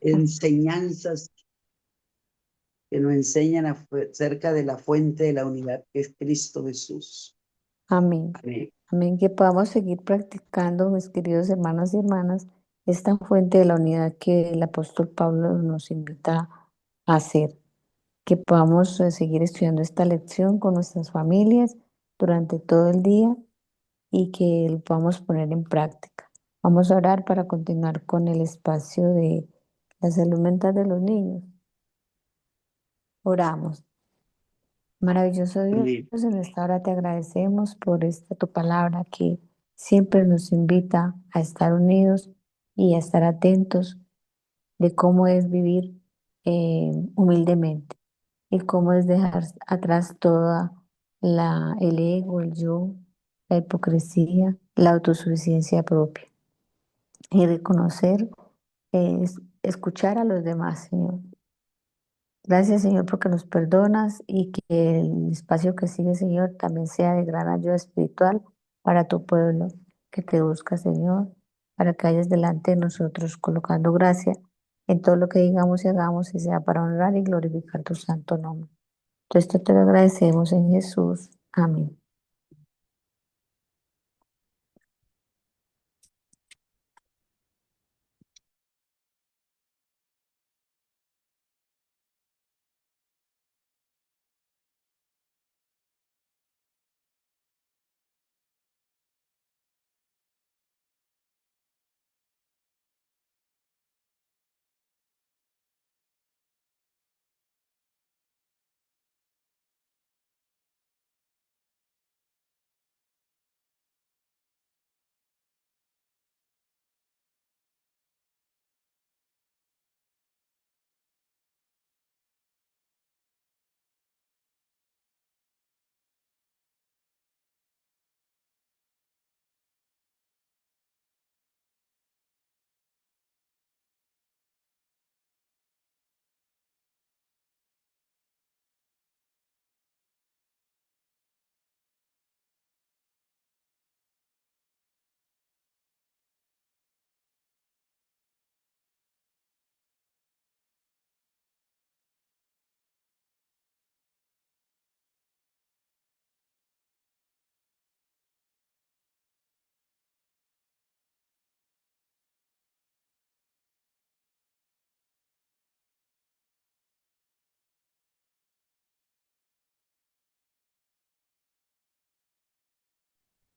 enseñanzas que nos enseñan acerca de la fuente de la unidad que es Cristo Jesús. Amén. Amén. Amén. Que podamos seguir practicando, mis queridos hermanos y hermanas, esta fuente de la unidad que el apóstol Pablo nos invita a hacer. Que podamos seguir estudiando esta lección con nuestras familias durante todo el día y que lo podamos poner en práctica. Vamos a orar para continuar con el espacio de la salud mental de los niños. Oramos. Maravilloso Dios, Amén. en esta hora te agradecemos por esta tu palabra que siempre nos invita a estar unidos y a estar atentos de cómo es vivir humildemente y cómo es dejar atrás toda el ego, el yo, la hipocresía, la autosuficiencia propia y reconocer, escuchar a los demás, Señor. Gracias, Señor, porque nos perdonas y que el espacio que sigue, Señor, también sea de gran ayuda espiritual para tu pueblo que te busca, Señor, para que hayas delante de nosotros colocando gracia en todo lo que digamos y hagamos y sea para honrar y glorificar tu santo nombre. Todo esto te lo agradecemos en Jesús. Amén.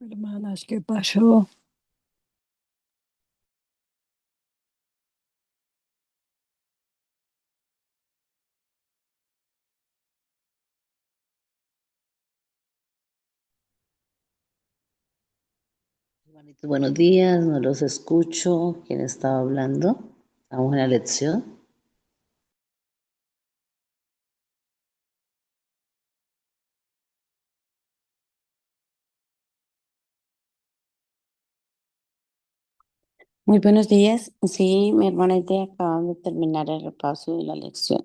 Hermanas, ¿qué pasó? Hermanitos, buenos días, no los escucho. ¿Quién estaba hablando? Estamos en la lección. Muy buenos días. Sí, mi hermana y te acaban de terminar el repaso de la lección.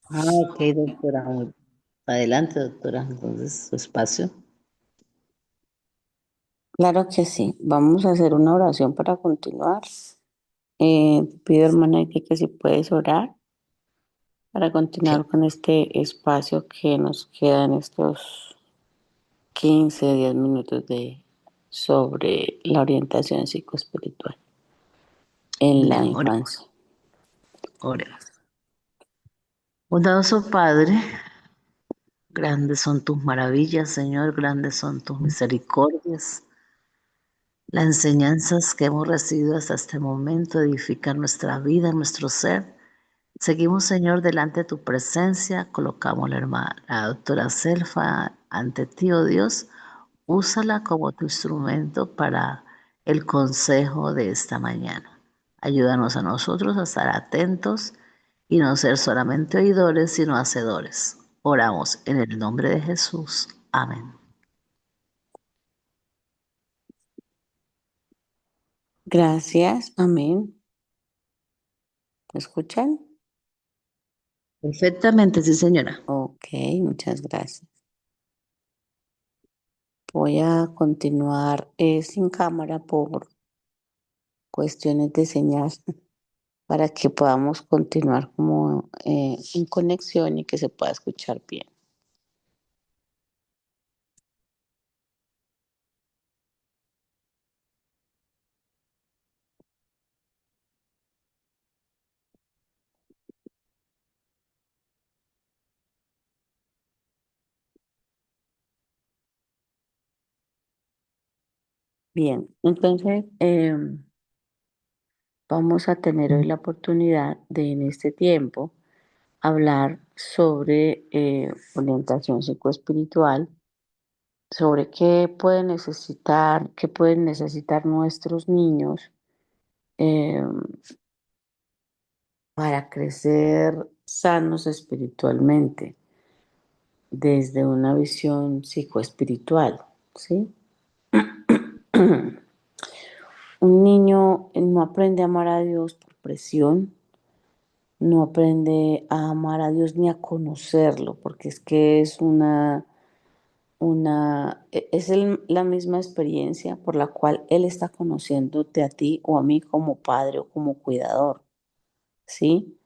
Ok, doctora. Adelante, doctora. Entonces, su espacio. Claro que sí. Vamos a hacer una oración para continuar. Pido, hermana, que si puedes orar para continuar con este espacio que nos queda en estos 15, 10 minutos sobre la orientación psicoespiritual en la Bien, infancia. oremos. Bondadoso Padre, grandes son tus maravillas, Señor, grandes son tus misericordias. Las enseñanzas que hemos recibido hasta este momento edifican nuestra vida, nuestro ser. Seguimos, Señor, delante de tu presencia, colocamos la doctora Selfa ante ti, oh Dios. Úsala como tu instrumento para el consejo de esta mañana. Ayúdanos a nosotros a estar atentos y no ser solamente oidores, sino hacedores. Oramos en el nombre de Jesús. Amén. Gracias. Amén. ¿Me escuchan? Perfectamente, sí, señora. Ok, muchas gracias. Voy a continuar sin cámara cuestiones de señal para que podamos continuar como en conexión y que se pueda escuchar bien. Bien, entonces vamos a tener hoy la oportunidad de en este tiempo hablar sobre orientación psicoespiritual, sobre qué pueden necesitar nuestros niños eh, para crecer sanos espiritualmente desde una visión psicoespiritual, ¿sí? Un niño no aprende a amar a Dios por presión, no aprende a amar a Dios ni a conocerlo, porque es que es la misma experiencia por la cual Él está conociéndote a ti o a mí como padre o como cuidador, ¿sí?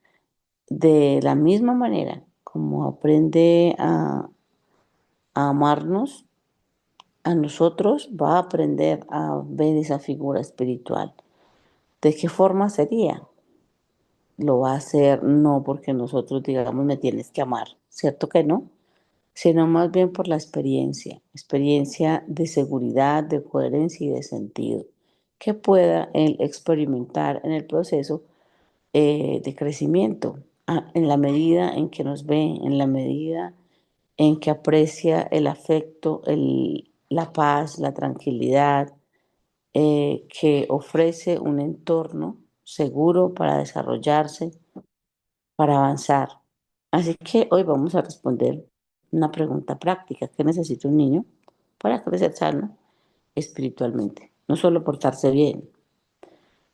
De la misma manera como aprende a amarnos a nosotros, va a aprender a ver esa figura espiritual. ¿De qué forma sería? Lo va a hacer no porque nosotros digamos me tienes que amar, ¿cierto que no? Sino más bien por la experiencia de seguridad, de coherencia y de sentido que pueda él experimentar en el proceso de crecimiento, en la medida en que nos ve, en la medida en que aprecia el afecto, la paz, la tranquilidad, que ofrece un entorno seguro para desarrollarse, para avanzar. Así que hoy vamos a responder una pregunta práctica. ¿Qué necesita un niño para crecer sano espiritualmente? No solo portarse bien,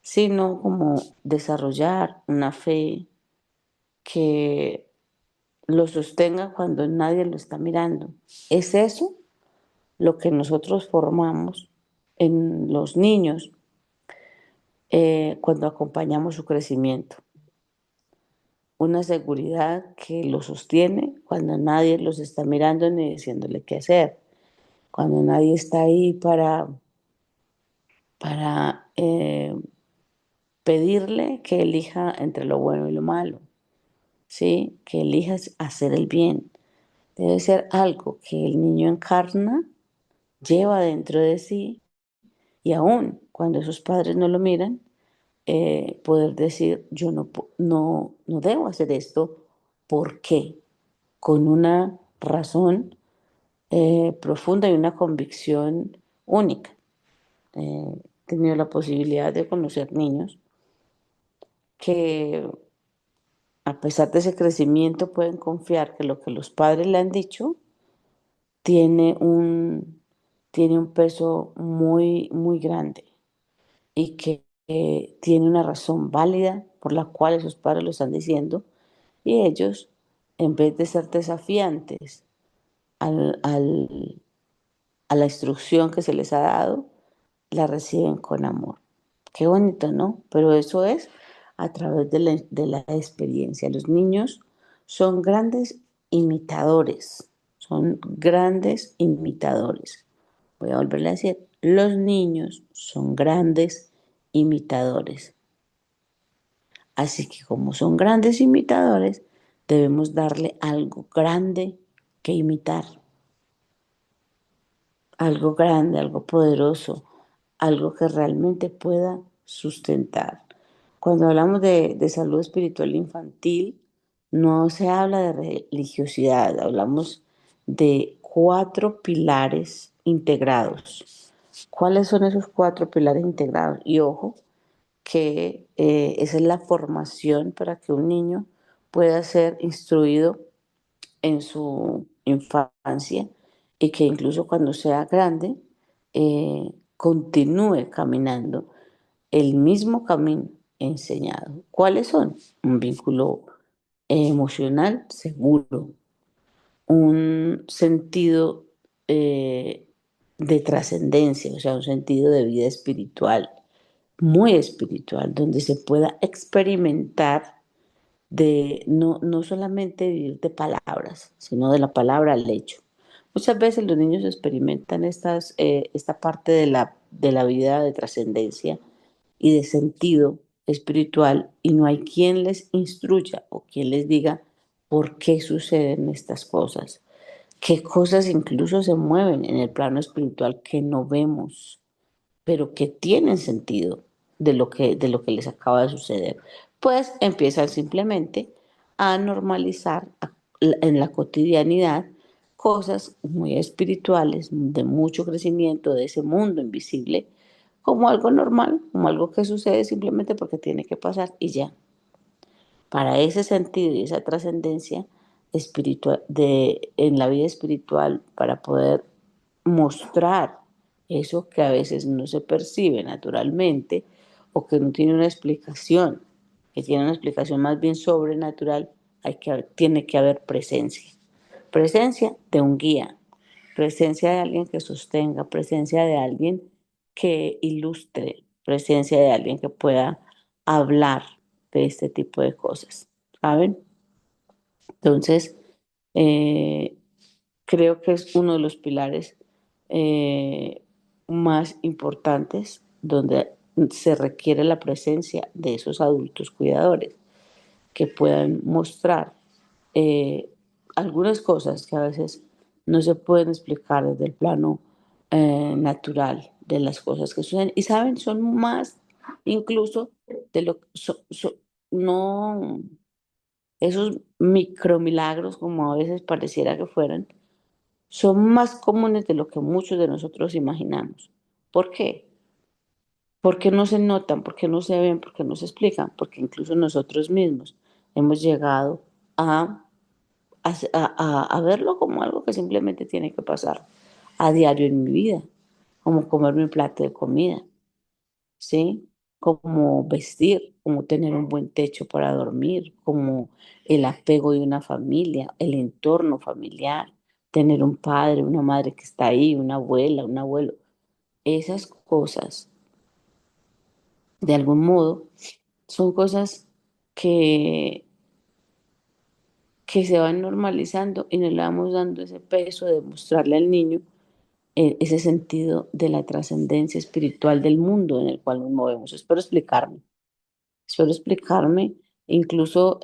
sino como desarrollar una fe que lo sostenga cuando nadie lo está mirando. ¿Es eso lo que nosotros formamos en los niños cuando acompañamos su crecimiento? Una seguridad que los sostiene cuando nadie los está mirando ni diciéndole qué hacer, cuando nadie está ahí para pedirle que elija entre lo bueno y lo malo, ¿sí? Que elijas hacer el bien. Debe ser algo que el niño encarna, lleva dentro de sí y aún cuando sus padres no lo miran, poder decir, yo no debo hacer esto, ¿por qué? Con una razón profunda y una convicción única. He tenido la posibilidad de conocer niños que a pesar de ese crecimiento pueden confiar que lo que los padres le han dicho tiene tiene un peso muy, muy grande y que tiene una razón válida por la cual esos padres lo están diciendo y ellos, en vez de ser desafiantes al, al, a la instrucción que se les ha dado, la reciben con amor. Qué bonito, ¿no? Pero eso es a través de la experiencia. Los niños son grandes imitadores, son grandes imitadores. Voy a volverle a decir, los niños son grandes imitadores. Así que como son grandes imitadores, debemos darle algo grande que imitar. Algo grande, algo poderoso, algo que realmente pueda sustentar. Cuando hablamos de salud espiritual infantil, no se habla de religiosidad, hablamos de 4 pilares integrados. ¿Cuáles son esos 4 pilares integrados? Y ojo, que esa es la formación para que un niño pueda ser instruido en su infancia y que incluso cuando sea grande continúe caminando el mismo camino enseñado. ¿Cuáles son? Un vínculo emocional seguro, un sentido de trascendencia, o sea, un sentido de vida espiritual, muy espiritual, donde se pueda experimentar de no solamente vivir de palabras, sino de la palabra al hecho. Muchas veces los niños experimentan esta parte de la vida de trascendencia y de sentido espiritual y no hay quien les instruya o quien les diga por qué suceden estas cosas, qué cosas incluso se mueven en el plano espiritual que no vemos pero que tienen sentido de lo que les acaba de suceder, pues empiezan simplemente a normalizar en la cotidianidad cosas muy espirituales, de mucho crecimiento de ese mundo invisible, como algo normal, como algo que sucede simplemente porque tiene que pasar y ya. Para ese sentido y esa trascendencia espiritual en la vida espiritual, para poder mostrar eso que a veces no se percibe naturalmente o que no tiene una explicación, que tiene una explicación más bien sobrenatural, tiene que haber presencia. Presencia de un guía, presencia de alguien que sostenga, presencia de alguien que ilustre, presencia de alguien que pueda hablar de este tipo de cosas, ¿saben? Entonces, eh, creo que es uno de los pilares más importantes donde se requiere la presencia de esos adultos cuidadores que puedan mostrar eh, algunas cosas que a veces no se pueden explicar desde el plano natural de las cosas que suceden. Y saben, son más incluso de lo que no esos micromilagros como a veces pareciera que fueran, son más comunes de lo que muchos de nosotros imaginamos. ¿Por qué? Porque no se notan, porque no se ven, porque no se explican, porque incluso nosotros mismos hemos llegado a verlo como algo que simplemente tiene que pasar a diario en mi vida, como comerme un plato de comida, ¿sí? Como vestir, como tener un buen techo para dormir, como el apego de una familia, el entorno familiar, tener un padre, una madre que está ahí, una abuela, un abuelo. Esas cosas, de algún modo, son cosas que, que se van normalizando y no le vamos dando ese peso de mostrarle al niño ese sentido de la trascendencia espiritual del mundo en el cual nos movemos. Espero explicarme. Suelo explicarme, incluso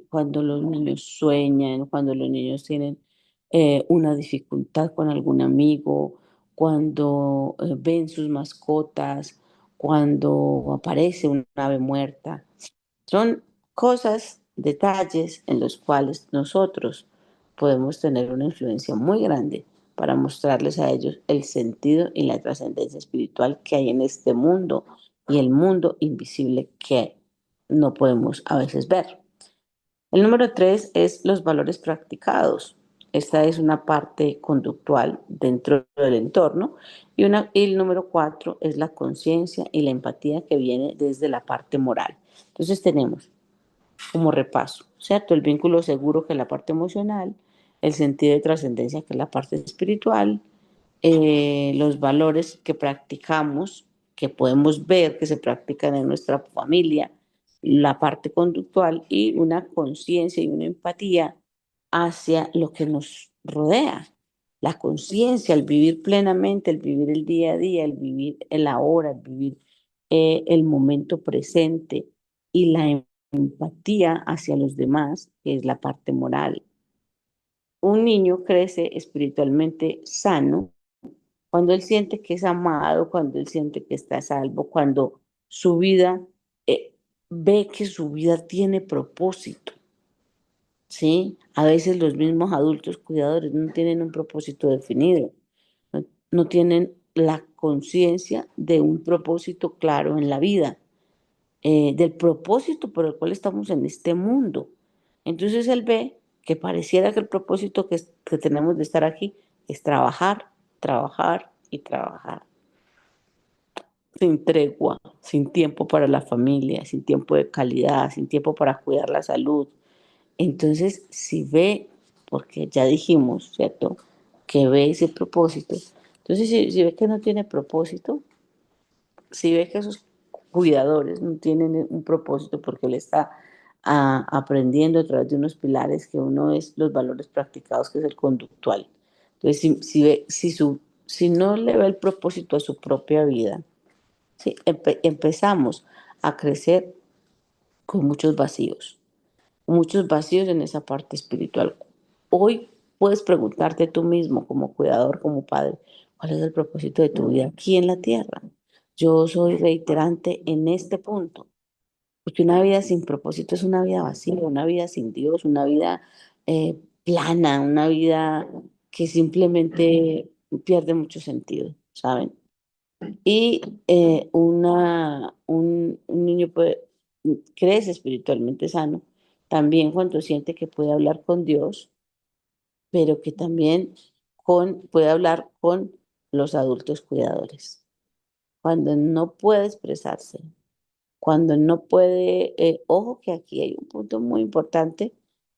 cuando los niños sueñan, cuando los niños tienen una dificultad con algún amigo, cuando ven sus mascotas, cuando aparece una ave muerta. Son cosas, detalles en los cuales nosotros podemos tener una influencia muy grande para mostrarles a ellos el sentido y la trascendencia espiritual que hay en este mundo y el mundo invisible que no podemos a veces ver. El número 3 es los valores practicados. Esta es una parte conductual dentro del entorno y el número 4 es la conciencia y la empatía que viene desde la parte moral. Entonces tenemos como repaso, ¿cierto? El vínculo seguro, que es la parte emocional, el sentido de trascendencia, que es la parte espiritual, los valores que practicamos, que podemos ver que se practican en nuestra familia, la parte conductual y una conciencia y una empatía hacia lo que nos rodea. La conciencia, el vivir plenamente, el vivir el día a día, el vivir el ahora, el vivir el momento presente y la empatía hacia los demás, que es la parte moral. Un niño crece espiritualmente sano cuando él siente que es amado, cuando él siente que está a salvo, cuando su vida ve que su vida tiene propósito, ¿sí? A veces los mismos adultos cuidadores no tienen un propósito definido, no tienen la conciencia de un propósito claro en la vida, del propósito por el cual estamos en este mundo. Entonces él ve que pareciera que el propósito que tenemos de estar aquí es trabajar, trabajar y trabajar sin tregua, sin tiempo para la familia, sin tiempo de calidad, sin tiempo para cuidar la salud. Entonces, si ve, porque ya dijimos, ¿cierto? Que ve ese propósito. Entonces, si ve que no tiene propósito, si ve que esos cuidadores, no tienen un propósito porque él está aprendiendo a través de unos pilares que uno es los valores practicados, que es el conductual. Entonces, si no le ve el propósito a su propia vida, ¿sí? Empezamos a crecer con muchos vacíos en esa parte espiritual. Hoy puedes preguntarte tú mismo, como cuidador, como padre, ¿cuál es el propósito de tu vida aquí en la tierra? Yo soy reiterante en este punto, porque una vida sin propósito es una vida vacía, una vida sin Dios, una vida plana, una vida que simplemente pierde mucho sentido, ¿saben? Y un niño crece espiritualmente sano también cuando siente que puede hablar con Dios, pero que también puede hablar con los adultos cuidadores. Cuando no puede expresarse, cuando no puede, ojo que aquí hay un punto muy importante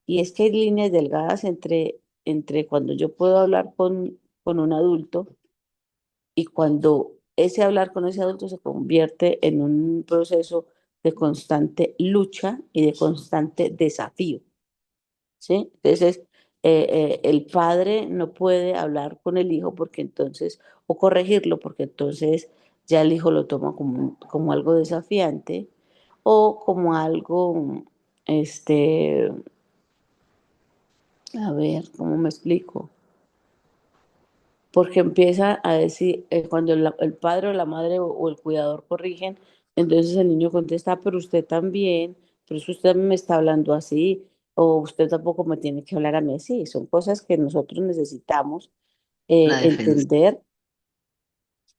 y es que hay líneas delgadas entre cuando yo puedo hablar con un adulto y cuando ese hablar con ese adulto se convierte en un proceso de constante lucha y de constante desafío, ¿sí? Entonces, el padre no puede hablar con el hijo porque entonces, o corregirlo porque entonces ya el hijo lo toma como algo desafiante o como algo, este, a ver, ¿cómo me explico? Porque empieza a decir, cuando el padre o la madre o el cuidador corrigen, entonces el niño contesta, "Ah, pero usted también, pero es que usted me está hablando así, o usted tampoco me tiene que hablar a mí así". Son cosas que nosotros necesitamos La defensa. entender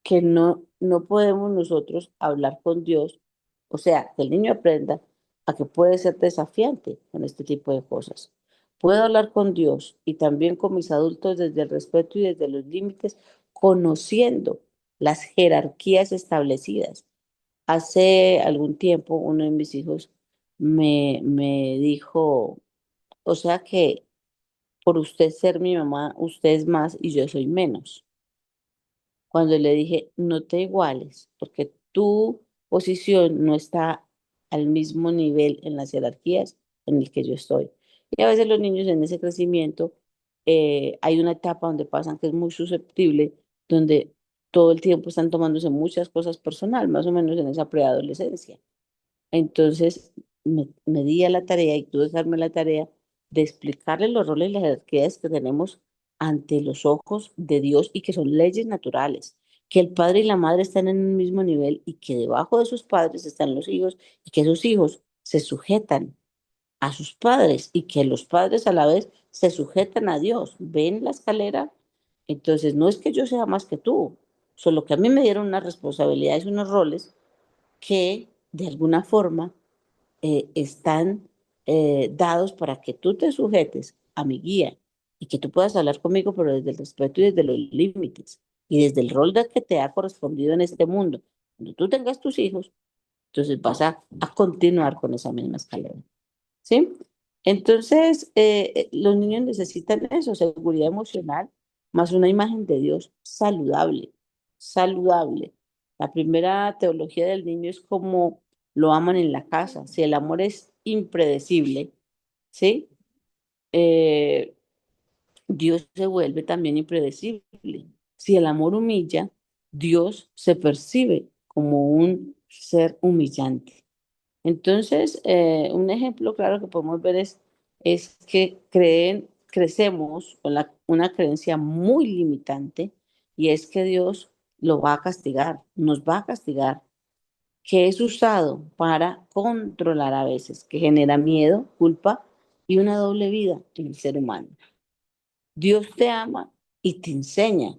que no podemos nosotros hablar con Dios, o sea, que el niño aprenda a que puede ser desafiante con este tipo de cosas. Puedo hablar con Dios y también con mis adultos desde el respeto y desde los límites, conociendo las jerarquías establecidas. Hace algún tiempo uno de mis hijos me dijo, o sea que por usted ser mi mamá, usted es más y yo soy menos. Cuando le dije, no te iguales, porque tu posición no está al mismo nivel en las jerarquías en el que yo estoy. Y a veces los niños en ese crecimiento, hay una etapa donde pasan que es muy susceptible, donde todo el tiempo están tomándose muchas cosas personal, más o menos en esa preadolescencia. Entonces me di a la tarea y tuve que darme la tarea de explicarle los roles y las jerarquías que tenemos ante los ojos de Dios y que son leyes naturales, que el padre y la madre están en un mismo nivel y que debajo de sus padres están los hijos y que esos hijos se sujetan a sus padres y que los padres a la vez se sujetan a Dios. ¿Ven la escalera? Entonces no es que yo sea más que tú, solo que a mí me dieron unas responsabilidades, unos roles que de alguna forma están dados para que tú te sujetes a mi guía y que tú puedas hablar conmigo, pero desde el respeto y desde los límites y desde el rol que te ha correspondido en este mundo. Cuando tú tengas tus hijos, entonces vas a continuar con esa misma escalera, ¿sí? Entonces, los niños necesitan eso, seguridad emocional, más una imagen de Dios saludable, saludable. La primera teología del niño es como lo aman en la casa. Si el amor es impredecible, ¿sí? Eh, Dios se vuelve también impredecible. Si el amor humilla, Dios se percibe como un ser humillante. Entonces, un ejemplo claro que podemos ver es que crecemos con una creencia muy limitante y es que Dios lo va a castigar, nos va a castigar, que es usado para controlar a veces, que genera miedo, culpa y una doble vida en el ser humano. Dios te ama y te enseña.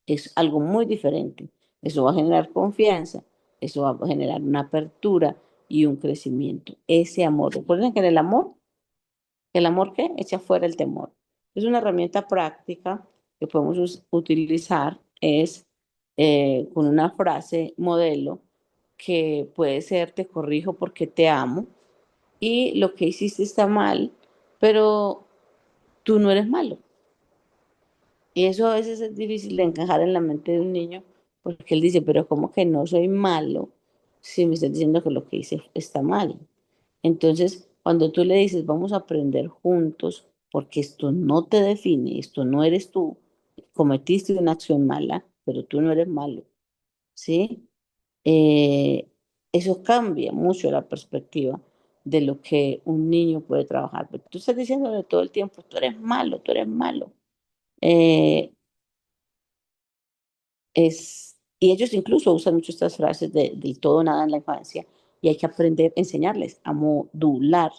Es algo muy diferente. Eso va a generar confianza, eso va a generar una apertura y un crecimiento. Ese amor. Recuerden que en ¿el amor qué? Echa fuera el temor. Es una herramienta práctica que podemos utilizar, es con una frase modelo que puede ser: te corrijo porque te amo y lo que hiciste está mal, pero tú no eres malo. Y eso a veces es difícil de encajar en la mente de un niño, porque él dice, pero ¿cómo que no soy malo? si me estás diciendo que lo que hice está mal. Entonces, cuando tú le dices, vamos a aprender juntos, porque esto no te define, esto no eres tú, cometiste una acción mala, pero tú no eres malo, ¿sí? Eh, Eso cambia mucho la perspectiva de lo que un niño puede trabajar. Pero tú estás diciéndole todo el tiempo, tú eres malo, tú eres malo. Eh, y ellos incluso usan mucho estas frases del todo o nada en la infancia y hay que aprender, enseñarles a modular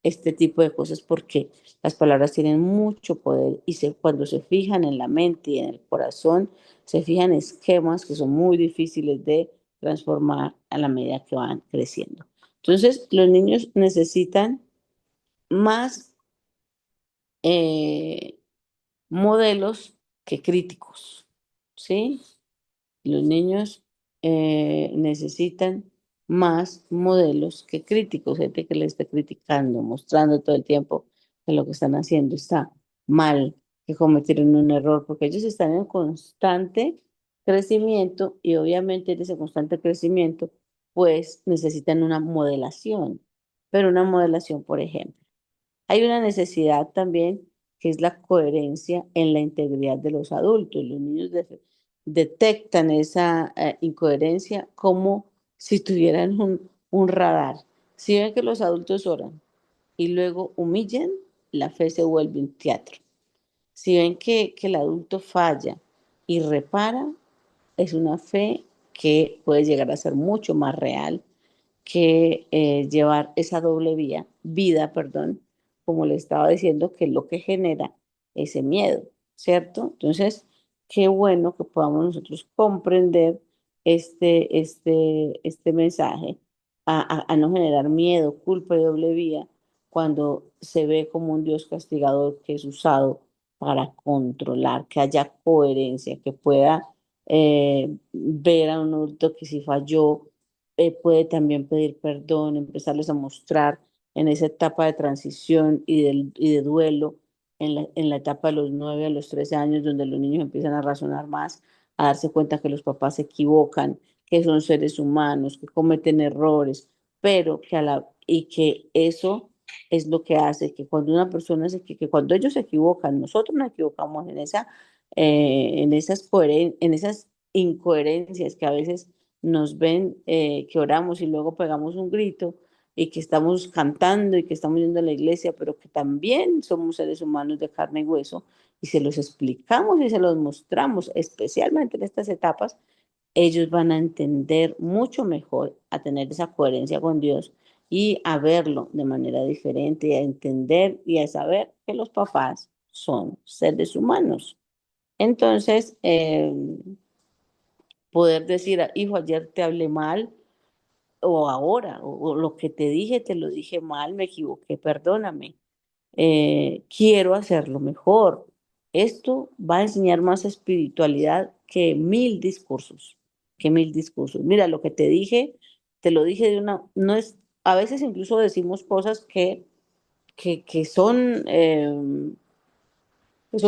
este tipo de cosas porque las palabras tienen mucho poder y cuando se fijan en la mente y en el corazón, se fijan esquemas que son muy difíciles de transformar a la medida que van creciendo. Entonces, los niños necesitan más eh, modelos que críticos, ¿sí? Los niños necesitan más modelos que críticos, gente que les esté criticando, mostrando todo el tiempo que lo que están haciendo está mal, que cometieron un error, porque ellos están en constante crecimiento y obviamente en ese constante crecimiento, pues necesitan una modelación, pero una modelación, por ejemplo. Hay una necesidad también que es la coherencia en la integridad de los adultos. Los niños detectan esa incoherencia como si tuvieran un radar. Si ven que los adultos oran y luego humillan, la fe se vuelve un teatro. Si ven que el adulto falla y repara, es una fe que puede llegar a ser mucho más real que llevar esa doble vida, perdón, como le estaba diciendo, que es lo que genera ese miedo, ¿cierto? Entonces, qué bueno que podamos nosotros comprender este mensaje a no generar miedo, culpa y doble vía cuando se ve como un Dios castigador que es usado para controlar, que haya coherencia, que pueda ver a un adulto que si falló, puede también pedir perdón, empezarles a mostrar en esa etapa de transición y de duelo, en la etapa de los 9 a los 13 años, donde los niños empiezan a razonar más, a darse cuenta que los papás se equivocan, que son seres humanos, que cometen errores, pero y que eso es lo que hace que cuando una persona que cuando ellos se equivocan, nosotros nos equivocamos en esas incoherencias que a veces nos ven que oramos y luego pegamos un grito y que estamos cantando y que estamos yendo a la iglesia, pero que también somos seres humanos de carne y hueso y se los explicamos y se los mostramos, especialmente en estas etapas, ellos van a entender mucho mejor a tener esa coherencia con Dios y a verlo de manera diferente y a entender y a saber que los papás son seres humanos. Entonces, poder decir, hijo, ayer te hablé mal, o ahora, o lo que te dije, te lo dije mal, me equivoqué, perdóname. Quiero hacerlo mejor. Esto va a enseñar más espiritualidad que mil discursos, que mil discursos. Mira, lo que te dije, te lo dije no es, a veces incluso decimos cosas que son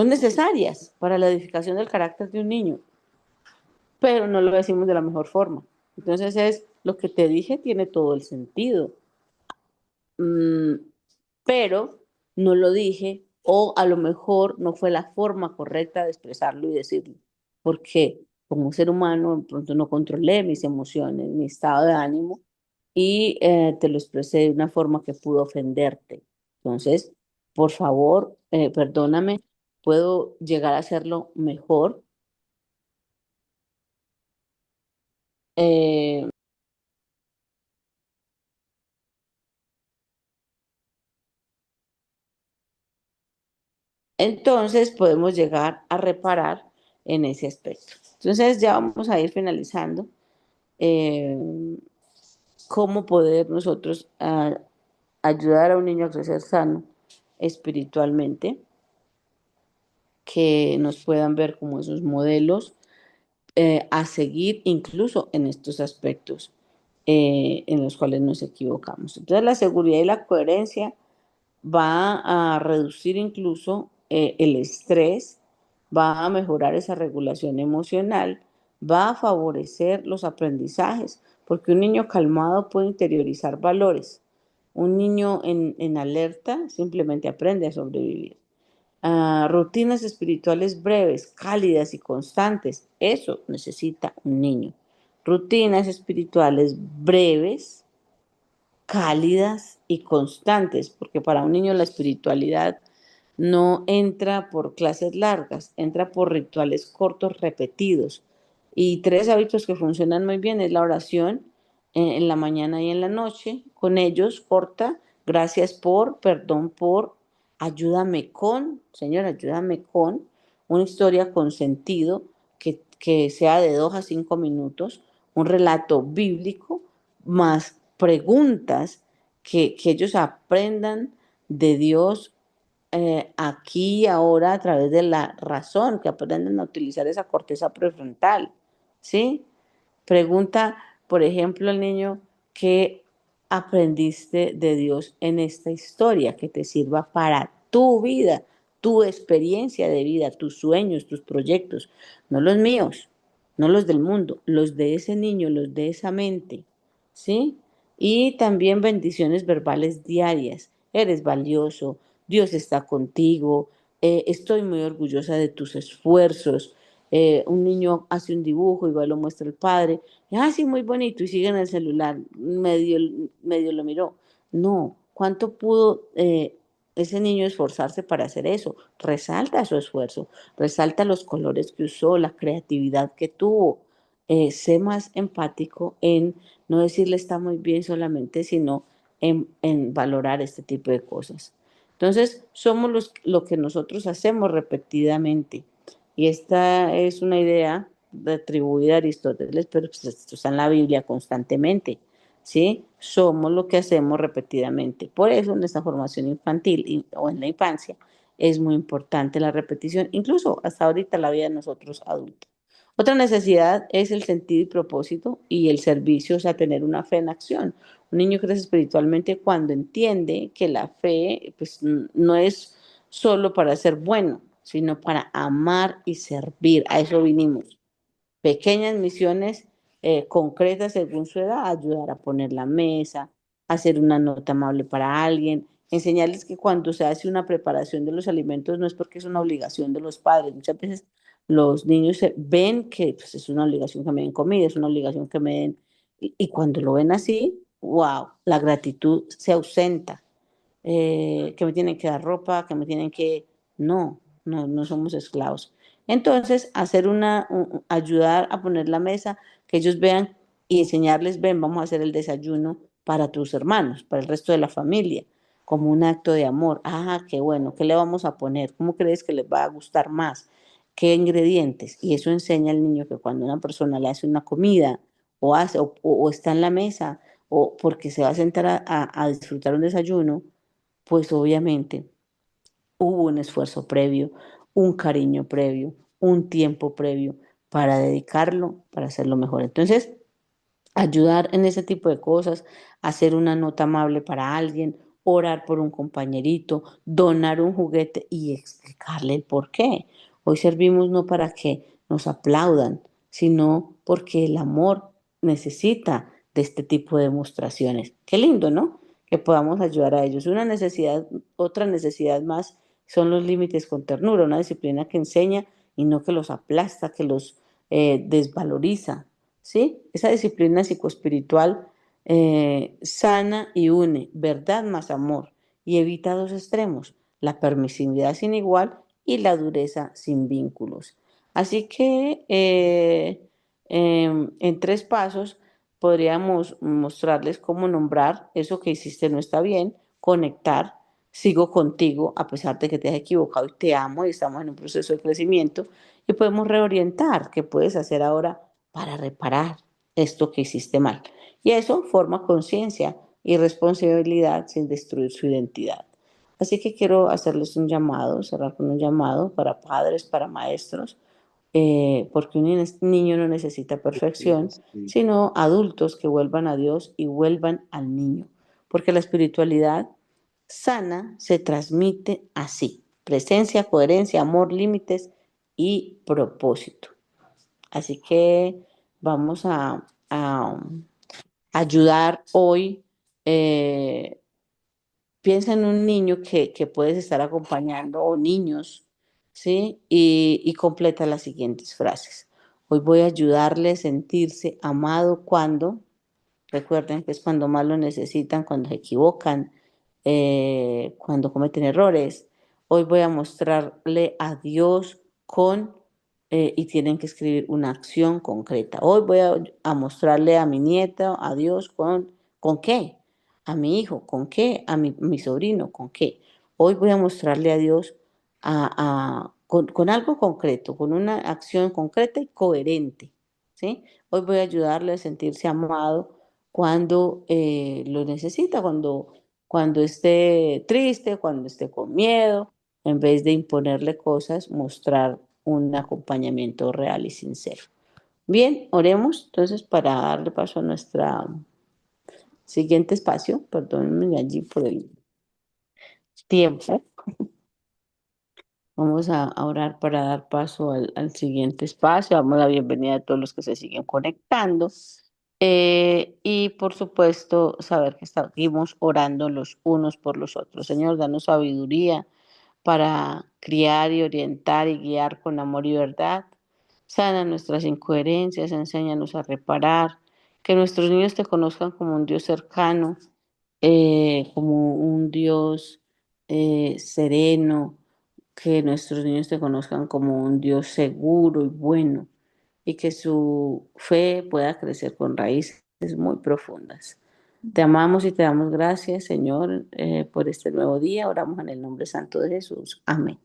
necesarias para la edificación del carácter de un niño, pero no lo decimos de la mejor forma. Entonces lo que te dije tiene todo el sentido. Mm, pero no lo dije o a lo mejor no fue la forma correcta de expresarlo y decirlo, porque como ser humano de pronto no controlé mis emociones, mi estado de ánimo y te lo expresé de una forma que pudo ofenderte. Entonces, por favor, perdóname, puedo llegar a hacerlo mejor. Eh, entonces podemos llegar a reparar en ese aspecto. Entonces ya vamos a ir finalizando. Eh, Cómo poder nosotros ayudar a un niño a crecer sano espiritualmente, que nos puedan ver como esos modelos a seguir incluso en estos aspectos en los cuales nos equivocamos. Entonces la seguridad y la coherencia va a reducir incluso el estrés, va a mejorar esa regulación emocional, va a favorecer los aprendizajes, porque un niño calmado puede interiorizar valores. Un niño en alerta simplemente aprende a sobrevivir. Rutinas espirituales breves, cálidas y constantes. Eso necesita un niño. Rutinas espirituales breves, cálidas y constantes, porque para un niño la espiritualidad no entra por clases largas, entra por rituales cortos repetidos. Y tres hábitos que funcionan muy bien es la oración en la mañana y en la noche. Con ellos, corta, gracias por, perdón por, ayúdame con, Señor, ayúdame con, una historia con sentido que sea de 2 a 5 minutos, un relato bíblico, más preguntas que ellos aprendan de Dios aquí y ahora a través de la razón, que aprenden a utilizar esa corteza prefrontal, ¿sí? Pregunta, por ejemplo, al niño, ¿qué aprendiste de Dios en esta historia que te sirva para tu vida, tu experiencia de vida, tus sueños, tus proyectos? No los míos, no los del mundo, los de ese niño, los de esa mente, ¿sí? Y también bendiciones verbales diarias. Eres valioso, Dios está contigo, estoy muy orgullosa de tus esfuerzos. Un niño hace un dibujo y va y lo muestra el padre, sí, muy bonito, y sigue en el celular, medio lo miró. No, ¿cuánto pudo ese niño esforzarse para hacer eso? Resalta su esfuerzo, resalta los colores que usó, la creatividad que tuvo. Sé más empático en no decirle está muy bien solamente, sino en valorar este tipo de cosas. Entonces, somos lo que nosotros hacemos repetidamente. Y esta es una idea atribuida a Aristóteles, pero pues esto está en la Biblia constantemente, ¿sí? Somos lo que hacemos repetidamente. Por eso en esta formación infantil o en la infancia es muy importante la repetición, incluso hasta ahorita la vida de nosotros adultos. Otra necesidad es el sentido y propósito y el servicio, o sea, tener una fe en acción. Un niño crece espiritualmente cuando entiende que la fe pues, no es solo para ser bueno, sino para amar y servir. A eso vinimos. Pequeñas misiones concretas según su edad, ayudar a poner la mesa, hacer una nota amable para alguien, enseñarles que cuando se hace una preparación de los alimentos no es porque es una obligación de los padres. Muchas veces los niños ven que pues, es una obligación que me den comida, es una obligación que me den, y cuando lo ven así, wow, la gratitud se ausenta. Que me tienen que dar ropa, que me tienen que... No, no somos esclavos. Entonces, ayudar a poner la mesa, que ellos vean y enseñarles, ven, vamos a hacer el desayuno para tus hermanos, para el resto de la familia, como un acto de amor. Qué bueno, ¿qué le vamos a poner? ¿Cómo crees que les va a gustar más? ¿Qué ingredientes? Y eso enseña al niño que cuando una persona le hace una comida o está en la mesa o porque se va a sentar a disfrutar un desayuno, pues obviamente hubo un esfuerzo previo, un cariño previo, un tiempo previo para dedicarlo, para hacerlo mejor. Entonces, ayudar en ese tipo de cosas, hacer una nota amable para alguien, orar por un compañerito, donar un juguete y explicarle el por qué. Hoy servimos no para que nos aplaudan, sino porque el amor necesita de este tipo de demostraciones. Qué lindo, ¿no? Que podamos ayudar a ellos. Otra necesidad más son los límites con ternura, una disciplina que enseña y no que los aplasta, que los desvaloriza. ¿Sí? Esa disciplina psicoespiritual sana y une verdad más amor y evita dos extremos, la permisividad sin igual y la dureza sin vínculos. Así que en 3 pasos podríamos mostrarles cómo nombrar eso que hiciste no está bien, conectar, sigo contigo a pesar de que te has equivocado y te amo y estamos en un proceso de crecimiento y podemos reorientar qué puedes hacer ahora para reparar esto que hiciste mal. Y eso forma conciencia y responsabilidad sin destruir su identidad. Así que quiero hacerles un llamado, cerrar con un llamado para padres, para maestros, porque un niño no necesita perfección, sino adultos que vuelvan a Dios y vuelvan al niño. Porque la espiritualidad sana se transmite así: presencia, coherencia, amor, límites y propósito. Así que vamos a ayudar hoy. Piensa en un niño que puedes estar acompañando o niños, ¿sí? Y completa las siguientes frases. Hoy voy a ayudarle a sentirse amado cuando, recuerden que es cuando más lo necesitan, cuando se equivocan, cuando cometen errores. Hoy voy a mostrarle a Dios y tienen que escribir una acción concreta. Hoy voy a mostrarle a mi nieta, a Dios, ¿con qué? A mi hijo, ¿con qué? A mi sobrino, ¿con qué? Hoy voy a mostrarle a Dios con algo concreto, con una acción concreta y coherente, ¿sí? Hoy voy a ayudarle a sentirse amado cuando lo necesita, cuando esté triste, cuando esté con miedo, en vez de imponerle cosas, mostrar un acompañamiento real y sincero. Bien, oremos entonces para darle paso a nuestra siguiente espacio. Perdónenme allí por el tiempo. Vamos a orar para dar paso al siguiente espacio. Damos la bienvenida a todos los que se siguen conectando. Y por supuesto, saber que seguimos orando los unos por los otros. Señor, danos sabiduría para criar y orientar y guiar con amor y verdad. Sana nuestras incoherencias, enséñanos a reparar, que nuestros niños te conozcan como un Dios cercano, como un Dios sereno, que nuestros niños te conozcan como un Dios seguro y bueno, y que su fe pueda crecer con raíces muy profundas. Te amamos y te damos gracias, Señor, por este nuevo día. Oramos en el nombre santo de Jesús. Amén.